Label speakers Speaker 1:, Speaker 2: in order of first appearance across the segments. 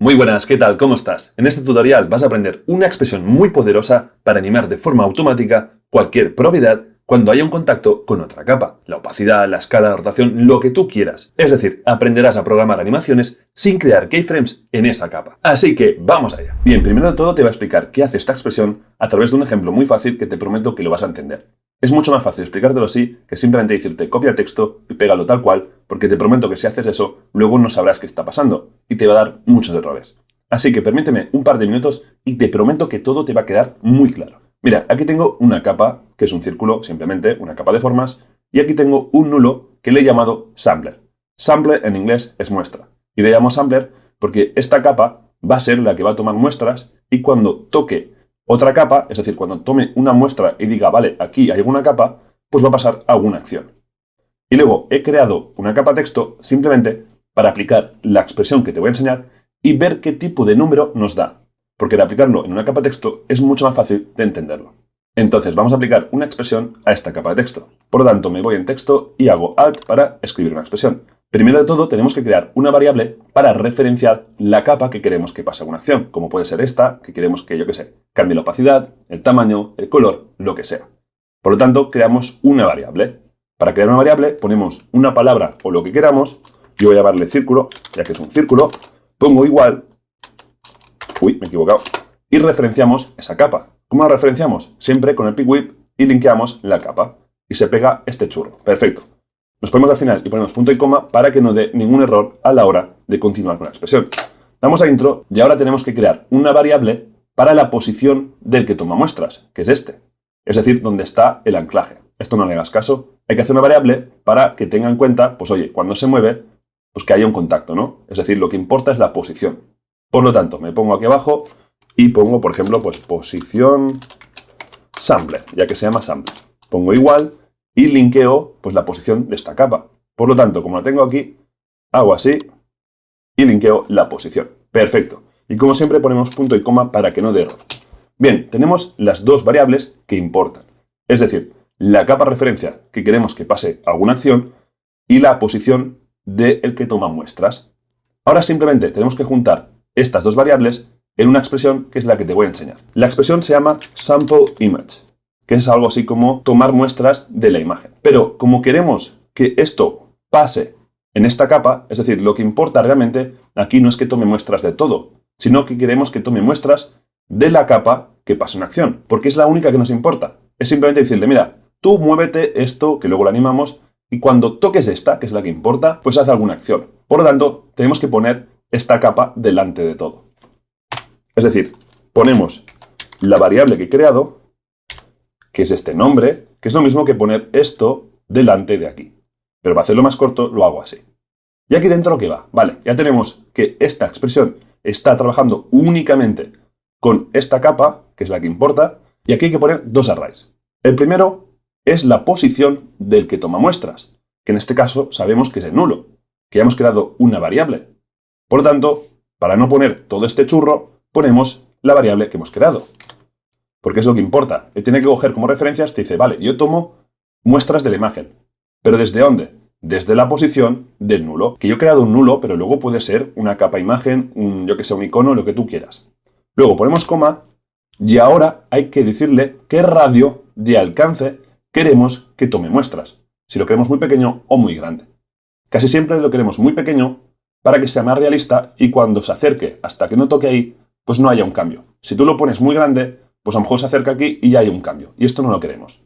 Speaker 1: Muy buenas, ¿qué tal? ¿Cómo estás? En este tutorial vas a aprender una expresión muy poderosa para animar de forma automática cualquier propiedad cuando haya un contacto con otra capa. La opacidad, la escala, la rotación, lo que tú quieras. Es decir, aprenderás a programar animaciones sin crear keyframes en esa capa. Así que, vamos allá. Bien, primero de todo te voy a explicar qué hace esta expresión a través de un ejemplo muy fácil que te prometo que lo vas a entender. Es mucho más fácil explicártelo así que simplemente decirte copia texto y pégalo tal cual, porque te prometo que si haces eso, luego no sabrás qué está pasando y te va a dar muchos errores. Así que permíteme un par de minutos y te prometo que todo te va a quedar muy claro. Mira, aquí tengo una capa que es un círculo, simplemente una capa de formas, y aquí tengo un nulo que le he llamado sampler. Sampler en inglés es muestra, y le llamo sampler porque esta capa va a ser la que va a tomar muestras y cuando toque otra capa, es decir, cuando tome una muestra y diga, vale, aquí hay alguna capa, pues va a pasar alguna acción. Y luego he creado una capa texto simplemente para aplicar la expresión que te voy a enseñar y ver qué tipo de número nos da. Porque al aplicarlo en una capa texto es mucho más fácil de entenderlo. Entonces vamos a aplicar una expresión a esta capa de texto. Por lo tanto, me voy en texto y hago Alt para escribir una expresión. Primero de todo, tenemos que crear una variable para referenciar la capa que queremos que pase alguna acción, como puede ser esta, que queremos que, yo qué sé, cambie la opacidad, el tamaño, el color, lo que sea. Por lo tanto, creamos una variable. Para crear una variable, ponemos una palabra o lo que queramos. Yo voy a llamarle círculo, ya que es un círculo. Pongo igual. Uy, me he equivocado. Y referenciamos esa capa. ¿Cómo la referenciamos? Siempre con el pigwhip y linkeamos la capa. Y se pega este churro. Perfecto. Nos ponemos al final y ponemos punto y coma para que no dé ningún error a la hora de continuar con la expresión. Damos a intro y ahora tenemos que crear una variable para la posición del que toma muestras, que es este. Es decir, donde está el anclaje. Esto no le hagas caso. Hay que hacer una variable para que tenga en cuenta, pues oye, cuando se mueve, pues que haya un contacto, ¿no? Es decir, lo que importa es la posición. Por lo tanto, me pongo aquí abajo y pongo, por ejemplo, pues posición sampler, ya que se llama sampler. Pongo igual y linkeo pues la posición de esta capa. Por lo tanto, como la tengo aquí, hago así y linkeo la posición. Perfecto. Y como siempre ponemos punto y coma para que no dé error. Bien, tenemos las dos variables que importan. Es decir, la capa referencia que queremos que pase alguna acción y la posición del que toma muestras. Ahora simplemente tenemos que juntar estas dos variables en una expresión que es la que te voy a enseñar. La expresión se llama sample image, que es algo así como tomar muestras de la imagen. Pero como queremos que esto pase en esta capa, es decir, lo que importa realmente aquí no es que tome muestras de todo, sino que queremos que tome muestras de la capa que pase una acción, porque es la única que nos importa. Es simplemente decirle, mira, tú muévete esto, que luego lo animamos, y cuando toques esta, que es la que importa, pues haz alguna acción. Por lo tanto, tenemos que poner esta capa delante de todo. Es decir, ponemos la variable que he creado, que es este nombre, que es lo mismo que poner esto delante de aquí. Pero para hacerlo más corto, lo hago así. ¿Y aquí dentro qué va? Vale, ya tenemos que esta expresión está trabajando únicamente con esta capa, que es la que importa, y aquí hay que poner dos arrays. El primero es la posición del que toma muestras, que en este caso sabemos que es el nulo, que ya hemos creado una variable. Por lo tanto, para no poner todo este churro, ponemos la variable que hemos creado. Porque es lo que importa. Él tiene que coger como referencias, te dice, vale, yo tomo muestras de la imagen. ¿Pero desde dónde? Desde la posición del nulo. Que yo he creado un nulo, pero luego puede ser una capa imagen, yo que sé, un icono, lo que tú quieras. Luego ponemos coma y ahora hay que decirle qué radio de alcance queremos que tome muestras. Si lo queremos muy pequeño o muy grande. Casi siempre lo queremos muy pequeño para que sea más realista y cuando se acerque hasta que no toque ahí, pues no haya un cambio. Si tú lo pones muy grande, pues a lo mejor se acerca aquí y ya hay un cambio. Y esto no lo queremos.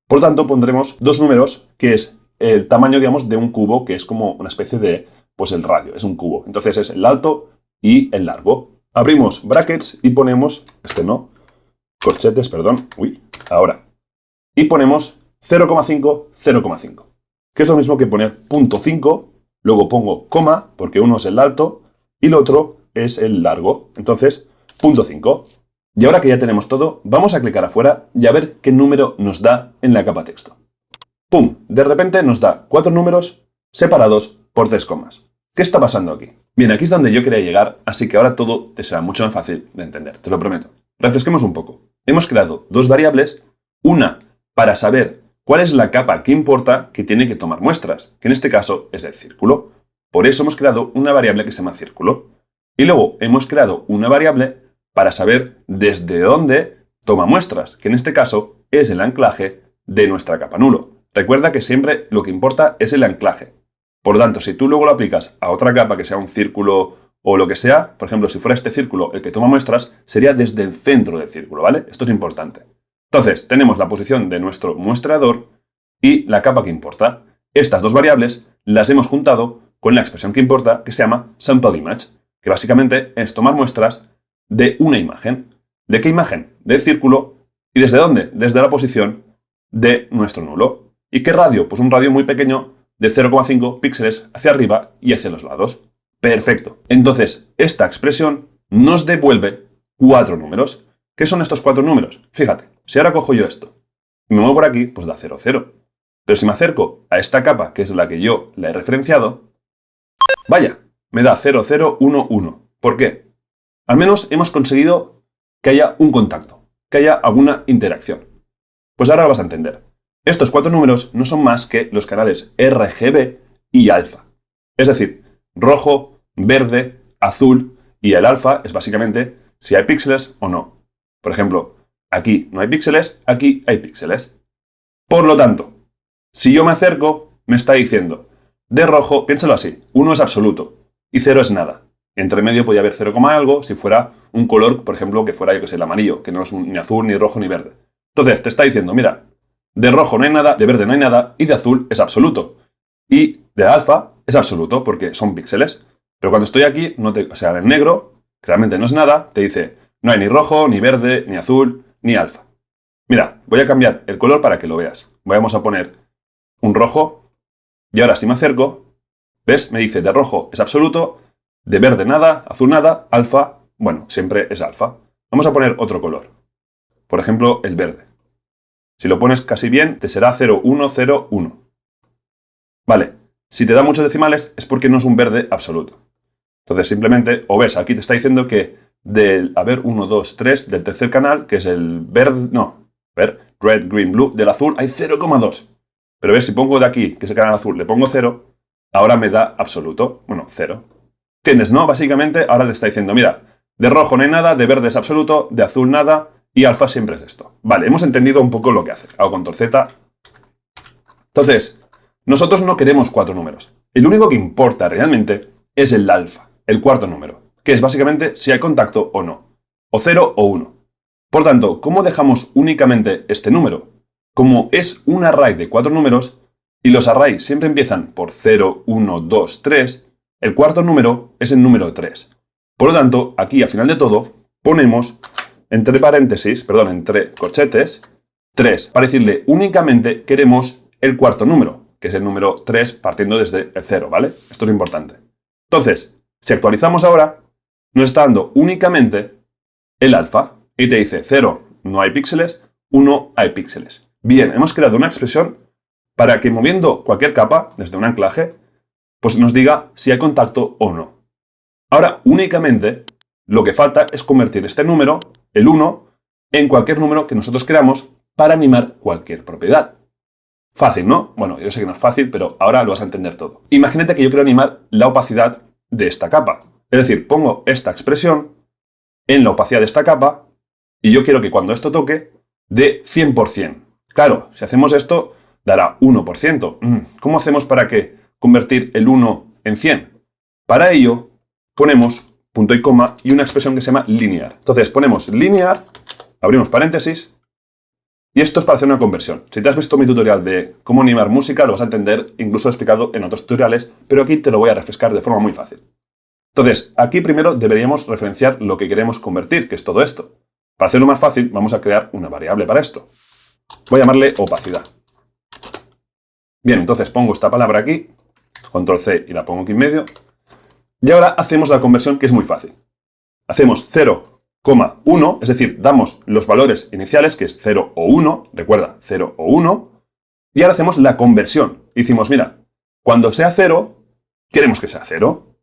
Speaker 1: Por lo tanto, pondremos dos números, que es el tamaño, digamos, de un cubo, que es como una especie de, pues el radio, es un cubo. Entonces es el alto y el largo. Abrimos brackets y ponemos, corchetes, perdón, ahora. Y ponemos 0,5, 0,5. Que es lo mismo que poner punto 5, luego pongo coma, porque uno es el alto, y el otro es el largo. Entonces, punto 5. Y ahora que ya tenemos todo, vamos a clicar afuera y a ver qué número nos da en la capa texto. ¡Pum! De repente nos da 4 números separados por 3 comas. ¿Qué está pasando aquí? Bien, aquí es donde yo quería llegar, así que ahora todo te será mucho más fácil de entender, te lo prometo. Refresquemos un poco. Hemos creado dos variables, una para saber cuál es la capa que importa que tiene que tomar muestras, que en este caso es el círculo. Por eso hemos creado una variable que se llama círculo. Y luego hemos creado una variable para saber desde dónde toma muestras, que en este caso es el anclaje de nuestra capa nulo. Recuerda que siempre lo que importa es el anclaje. Por lo tanto, si tú luego lo aplicas a otra capa que sea un círculo o lo que sea, por ejemplo, si fuera este círculo el que toma muestras, sería desde el centro del círculo, ¿vale? Esto es importante. Entonces, tenemos la posición de nuestro muestrador y la capa que importa. Estas dos variables las hemos juntado con la expresión que importa, que se llama sampleImage, que básicamente es tomar muestras de una imagen. ¿De qué imagen? Del círculo. ¿Y desde dónde? Desde la posición de nuestro nulo. ¿Y qué radio? Pues un radio muy pequeño de 0,5 píxeles hacia arriba y hacia los lados. Perfecto. Entonces, esta expresión nos devuelve 4 números. ¿Qué son estos 4 números? Fíjate, si ahora cojo yo esto y me muevo por aquí, pues da 0, 0. Pero si me acerco a esta capa, que es la que yo la he referenciado, vaya, me da 0, 0, 1, 1. ¿Por qué? Al menos hemos conseguido que haya un contacto, que haya alguna interacción. Pues ahora lo vas a entender. Estos 4 números no son más que los canales RGB y alfa. Es decir, rojo, verde, azul y el alfa es básicamente si hay píxeles o no. Por ejemplo, aquí no hay píxeles, aquí hay píxeles. Por lo tanto, si yo me acerco, me está diciendo, de rojo, piénsalo así, 1 es absoluto y 0 es nada. Entre medio podría haber 0, algo si fuera un color, por ejemplo, que fuera, yo que sé, el amarillo, que no es ni azul, ni rojo, ni verde. Entonces, te está diciendo, mira, de rojo no hay nada, de verde no hay nada, y de azul es absoluto. Y de alfa es absoluto, porque son píxeles. Pero cuando estoy aquí, o sea, en negro, que realmente no es nada, te dice, no hay ni rojo, ni verde, ni azul, ni alfa. Mira, voy a cambiar el color para que lo veas. Vamos a poner un rojo, y ahora si me acerco, ¿ves? Me dice, de rojo es absoluto, de verde nada, azul nada, alfa, bueno, siempre es alfa. Vamos a poner otro color. Por ejemplo, el verde. Si lo pones casi bien, te será 0, 1, 0, 1. Vale, si te da muchos decimales es porque no es un verde absoluto. Entonces simplemente, o ves, aquí te está diciendo que del, 1, 2, 3, del tercer canal, que es el verde, red, green, blue, del azul hay 0,2. Pero ves, si pongo de aquí, que es el canal azul, le pongo 0, ahora me da absoluto, bueno, 0. ¿Entiendes, no? Básicamente ahora te está diciendo, mira, de rojo no hay nada, de verde es absoluto, de azul nada, y alfa siempre es esto. Vale, hemos entendido un poco lo que hace. Hago control Z. Entonces, nosotros no queremos 4 números. El único que importa realmente es el alfa, el cuarto número, que es básicamente si hay contacto o no, o 0 o 1. Por tanto, ¿cómo dejamos únicamente este número? Como es un array de 4 números, y los arrays siempre empiezan por 0, 1, 2, 3, el cuarto número es el número 3. Por lo tanto, aquí al final de todo, ponemos entre corchetes, 3, para decirle únicamente queremos el cuarto número, que es el número 3 partiendo desde el 0, ¿vale? Esto es importante. Entonces, si actualizamos ahora, nos está dando únicamente el alfa, y te dice 0, no hay píxeles, 1, hay píxeles. Bien, hemos creado una expresión para que moviendo cualquier capa, desde un anclaje, pues nos diga si hay contacto o no. Ahora, únicamente, lo que falta es convertir este número, el 1, en cualquier número que nosotros queramos para animar cualquier propiedad. Fácil, ¿no? Bueno, yo sé que no es fácil, pero ahora lo vas a entender todo. Imagínate que yo quiero animar la opacidad de esta capa. Es decir, pongo esta expresión en la opacidad de esta capa y yo quiero que cuando esto toque dé 100%. Claro, si hacemos esto, dará 1%. ¿Cómo hacemos para convertir el 1 en 100? Para ello, ponemos punto y coma y una expresión que se llama linear. Entonces ponemos linear, abrimos paréntesis, y esto es para hacer una conversión. Si te has visto mi tutorial de cómo animar música, lo vas a entender, incluso explicado en otros tutoriales, pero aquí te lo voy a refrescar de forma muy fácil. Entonces, aquí primero deberíamos referenciar lo que queremos convertir, que es todo esto. Para hacerlo más fácil, vamos a crear una variable para esto. Voy a llamarle opacidad. Bien, entonces pongo esta palabra aquí, control C y la pongo aquí en medio. Y ahora hacemos la conversión, que es muy fácil. Hacemos 0,1, es decir, damos los valores iniciales, que es 0 o 1, recuerda, 0 o 1, y ahora hacemos la conversión. Y decimos, mira, cuando sea 0, queremos que sea 0,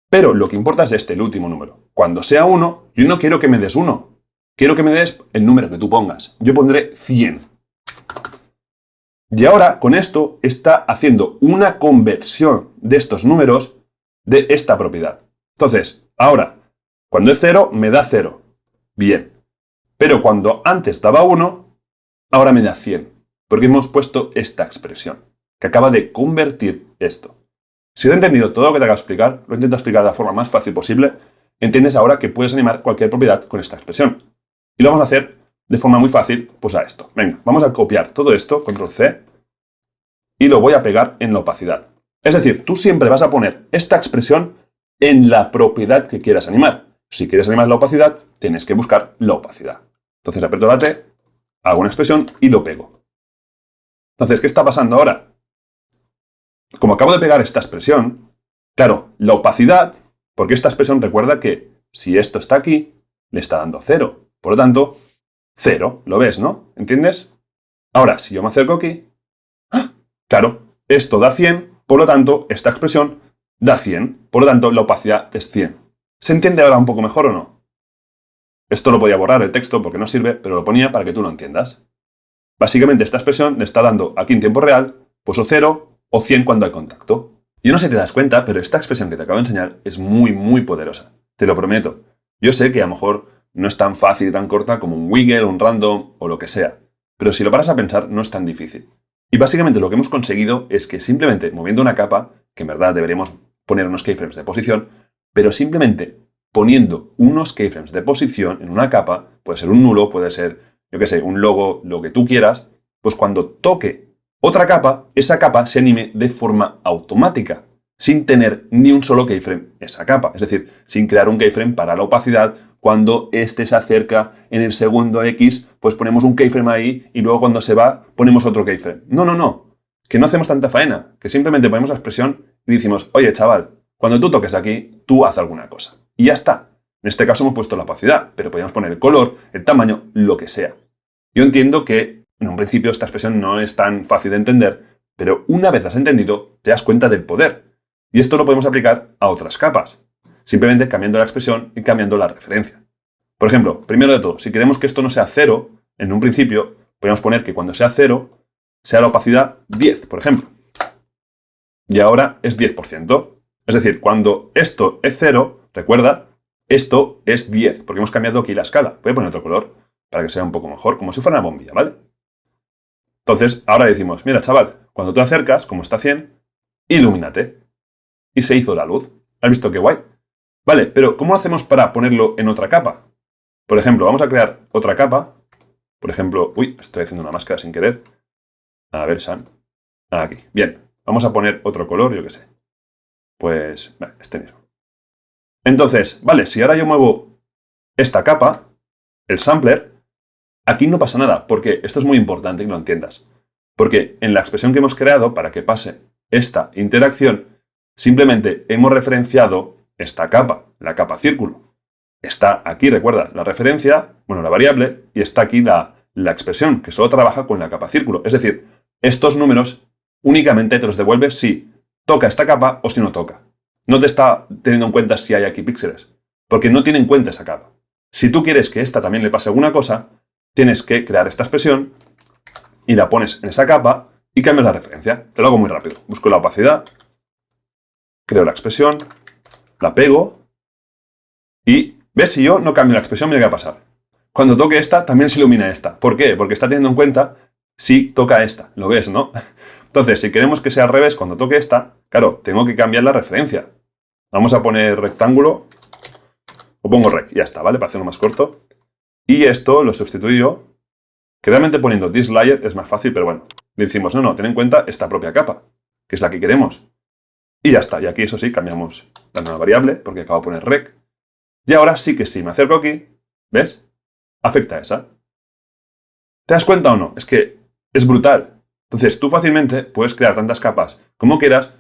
Speaker 1: pero lo que importa es el último número. Cuando sea 1, yo no quiero que me des 1, quiero que me des el número que tú pongas. Yo pondré 100. Y ahora, con esto, está haciendo una conversión de estos números de esta propiedad. Entonces, Ahora, cuando es 0, me da 0. Bien. Pero cuando antes daba 1, ahora me da 100. Porque hemos puesto esta expresión, que acaba de convertir esto. Si has entendido todo lo que te acabo de explicar, lo intento explicar de la forma más fácil posible, entiendes ahora que puedes animar cualquier propiedad con esta expresión. Y lo vamos a hacer de forma muy fácil, pues a esto. Venga, vamos a copiar todo esto, control C, y lo voy a pegar en la opacidad. Es decir, tú siempre vas a poner esta expresión en la propiedad que quieras animar. Si quieres animar la opacidad, tienes que buscar la opacidad. Entonces aprieto la T, hago una expresión y lo pego. Entonces, ¿qué está pasando ahora? Como acabo de pegar esta expresión, claro, la opacidad, porque esta expresión recuerda que si esto está aquí, le está dando 0. Por lo tanto, 0, ¿lo ves, no? ¿Entiendes? Ahora, si yo me acerco aquí, ¡ah! Claro, esto da 100, por lo tanto, esta expresión da 100, por lo tanto, la opacidad es 100. ¿Se entiende ahora un poco mejor o no? Esto lo podía borrar el texto porque no sirve, pero lo ponía para que tú lo entiendas. Básicamente, esta expresión le está dando aquí en tiempo real, pues o 0 o 100 cuando hay contacto. Yo no sé si te das cuenta, pero esta expresión que te acabo de enseñar es muy, muy poderosa. Te lo prometo. Yo sé que a lo mejor no es tan fácil y tan corta como un wiggle, un random o lo que sea, pero si lo paras a pensar no es tan difícil. Y básicamente lo que hemos conseguido es que simplemente moviendo una capa, que en verdad deberíamos poner unos keyframes de posición, pero simplemente poniendo unos keyframes de posición en una capa, puede ser un nulo, puede ser, yo qué sé, un logo, lo que tú quieras, pues cuando toque otra capa, esa capa se anime de forma automática, sin tener ni un solo keyframe esa capa. Es decir, sin crear un keyframe para la opacidad. Cuando este se acerca en el segundo X, pues ponemos un keyframe ahí y luego cuando se va, ponemos otro keyframe. No. Que no hacemos tanta faena, que simplemente ponemos la expresión y decimos, oye chaval, cuando tú toques aquí, tú haz alguna cosa. Y ya está. En este caso hemos puesto la opacidad, pero podríamos poner el color, el tamaño, lo que sea. Yo entiendo que en un principio esta expresión no es tan fácil de entender, pero una vez la has entendido, te das cuenta del poder. Y esto lo podemos aplicar a otras capas, simplemente cambiando la expresión y cambiando la referencia. Por ejemplo, primero de todo, si queremos que esto no sea 0, en un principio, podemos poner que cuando sea 0, sea la opacidad 10, por ejemplo. Y ahora es 10%. Es decir, cuando esto es 0, recuerda, esto es 10, porque hemos cambiado aquí la escala. Voy a poner otro color para que sea un poco mejor, como si fuera una bombilla, ¿vale? Entonces, ahora decimos, mira, chaval, cuando te acercas, como está 100, ilumínate. Y se hizo la luz. ¿Has visto qué guay? Vale, pero ¿cómo hacemos para ponerlo en otra capa? Por ejemplo, vamos a crear otra capa. Por ejemplo, estoy haciendo una máscara sin querer. A ver, San. Aquí. Bien. Vamos a poner otro color, yo qué sé. Pues, este mismo. Entonces, vale, si ahora yo muevo esta capa, el sampler, aquí no pasa nada, porque esto es muy importante que lo entiendas. Porque en la expresión que hemos creado para que pase esta interacción, simplemente hemos referenciado esta capa, la capa círculo. Está aquí, recuerda, la referencia, la variable, y está aquí la expresión, que solo trabaja con la capa círculo. Es decir, estos números únicamente te los devuelve si toca esta capa o si no toca. No te está teniendo en cuenta si hay aquí píxeles, porque no tiene en cuenta esa capa. Si tú quieres que esta también le pase alguna cosa, tienes que crear esta expresión y la pones en esa capa y cambias la referencia. Te lo hago muy rápido. Busco la opacidad, creo la expresión, la pego y ¿ves? Si yo no cambio la expresión, mira qué va a pasar. Cuando toque esta, también se ilumina esta. ¿Por qué? Porque está teniendo en cuenta si toca esta. ¿Lo ves, no? Entonces, si queremos que sea al revés, cuando toque esta, claro, tengo que cambiar la referencia. Vamos a poner rectángulo, o pongo rec, ya está, ¿vale? Para hacerlo más corto. Y esto lo sustituyo, que realmente poniendo this layer es más fácil, pero bueno. Le decimos, no, ten en cuenta esta propia capa, que es la que queremos. Y ya está, y aquí eso sí, cambiamos la nueva variable, porque acabo de poner rec. Y ahora sí que sí, me acerco aquí, ¿ves? Afecta a esa. ¿Te das cuenta o no? Es que es brutal. Entonces, tú fácilmente puedes crear tantas capas como quieras,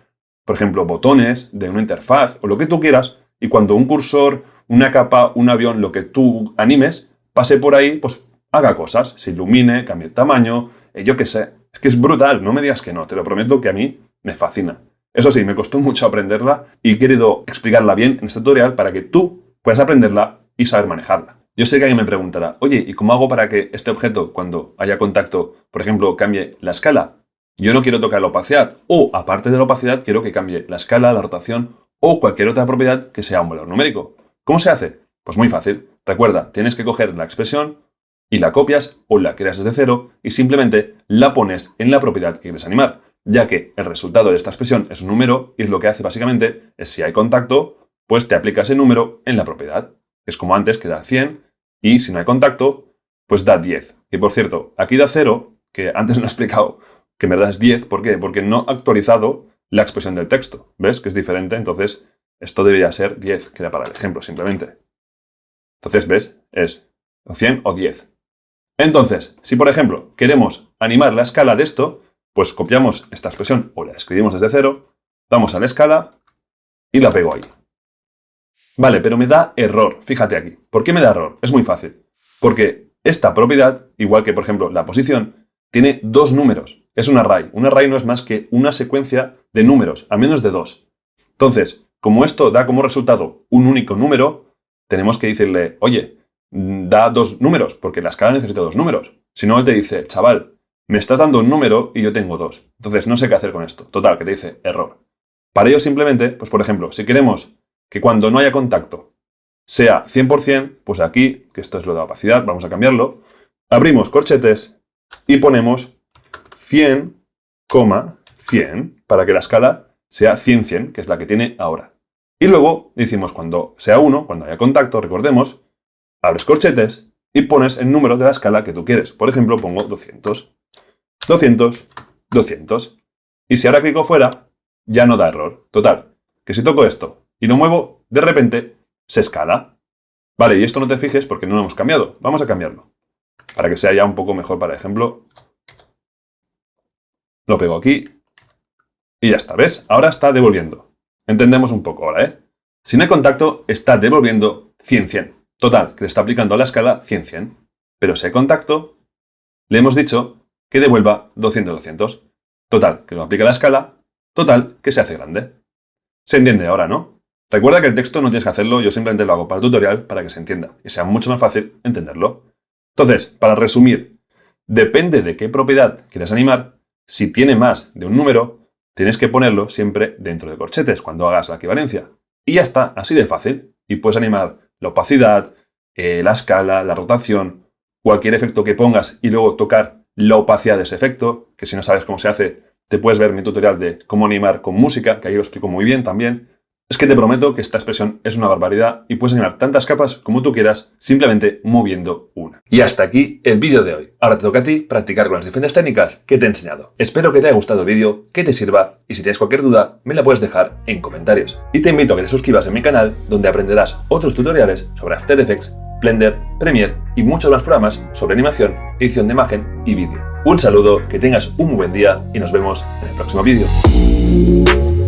Speaker 1: por ejemplo, botones de una interfaz o lo que tú quieras, y cuando un cursor, una capa, un avión, lo que tú animes, pase por ahí, pues haga cosas, se ilumine, cambie el tamaño, yo qué sé. Es que es brutal, no me digas que no, te lo prometo que a mí me fascina. Eso sí, me costó mucho aprenderla y he querido explicarla bien en este tutorial para que tú puedas aprenderla y saber manejarla. Yo sé que alguien me preguntará, oye, ¿y cómo hago para que este objeto, cuando haya contacto, por ejemplo, cambie la escala? Yo no quiero tocar la opacidad, o aparte de la opacidad, quiero que cambie la escala, la rotación, o cualquier otra propiedad que sea un valor numérico. ¿Cómo se hace? Pues muy fácil. Recuerda, tienes que coger la expresión y la copias o la creas desde cero y simplemente la pones en la propiedad que quieres animar, ya que el resultado de esta expresión es un número y lo que hace básicamente es si hay contacto, pues te aplicas el número en la propiedad. Es como antes, que da 100 y si no hay contacto, pues da 10. Y por cierto, aquí da 0, que antes no he explicado que en verdad es 10. ¿Por qué? Porque no he actualizado la expresión del texto. ¿Ves? Que es diferente, entonces esto debería ser 10, que era para el ejemplo simplemente. Entonces, ¿ves? Es 100 o 10. Entonces, si por ejemplo queremos animar la escala de esto, pues copiamos esta expresión o la escribimos desde cero, vamos a la escala y la pego ahí. Vale, pero me da error, fíjate aquí. ¿Por qué me da error? Es muy fácil. Porque esta propiedad, igual que por ejemplo la posición, tiene dos números. Es un array. Un array no es más que una secuencia de números, a menos de 2. Entonces, como esto da como resultado un único número, tenemos que decirle, oye, da 2 números, porque la escala necesita 2 números. Si no, él te dice, chaval, me estás dando un número y yo tengo 2. Entonces, no sé qué hacer con esto. Total, que te dice error. Para ello, simplemente, pues por ejemplo, si queremos que cuando no haya contacto sea 100%, pues aquí, que esto es lo de la opacidad, vamos a cambiarlo, abrimos corchetes y ponemos 100, 100, para que la escala sea 100, que es la que tiene ahora. Y luego decimos cuando sea 1, cuando haya contacto, recordemos, abres corchetes y pones el número de la escala que tú quieres. Por ejemplo, pongo 200. 200, 200. Y si ahora clico fuera, ya no da error. Total, que si toco esto y lo muevo, de repente se escala. Vale, y esto no te fijes porque no lo hemos cambiado. Vamos a cambiarlo. Para que sea ya un poco mejor, por ejemplo. Lo pego aquí. Y ya está, ¿ves? Ahora está devolviendo. Entendemos un poco ahora, ¿eh? Si no hay contacto, está devolviendo 100. Total, que le está aplicando a la escala 100. Pero si hay contacto, le hemos dicho que devuelva 200. Total, que lo aplica a la escala. Total, que se hace grande. ¿Se entiende ahora, no? Recuerda que el texto no tienes que hacerlo, yo simplemente lo hago para el tutorial para que se entienda y sea mucho más fácil entenderlo. Entonces, para resumir, depende de qué propiedad quieres animar, si tiene más de un número, tienes que ponerlo siempre dentro de corchetes cuando hagas la equivalencia. Y ya está, así de fácil. Y puedes animar la opacidad, la escala, la rotación, cualquier efecto que pongas y luego tocar la opacidad de ese efecto, que si no sabes cómo se hace, te puedes ver mi tutorial de cómo animar con música, que ahí lo explico muy bien también. Es que te prometo que esta expresión es una barbaridad y puedes animar tantas capas como tú quieras simplemente moviendo una. Y hasta aquí el vídeo de hoy. Ahora te toca a ti practicar con las diferentes técnicas que te he enseñado. Espero que te haya gustado el vídeo, que te sirva y si tienes cualquier duda me la puedes dejar en comentarios. Y te invito a que te suscribas en mi canal donde aprenderás otros tutoriales sobre After Effects, Blender, Premiere y muchos más programas sobre animación, edición de imagen y vídeo. Un saludo, que tengas un muy buen día y nos vemos en el próximo vídeo.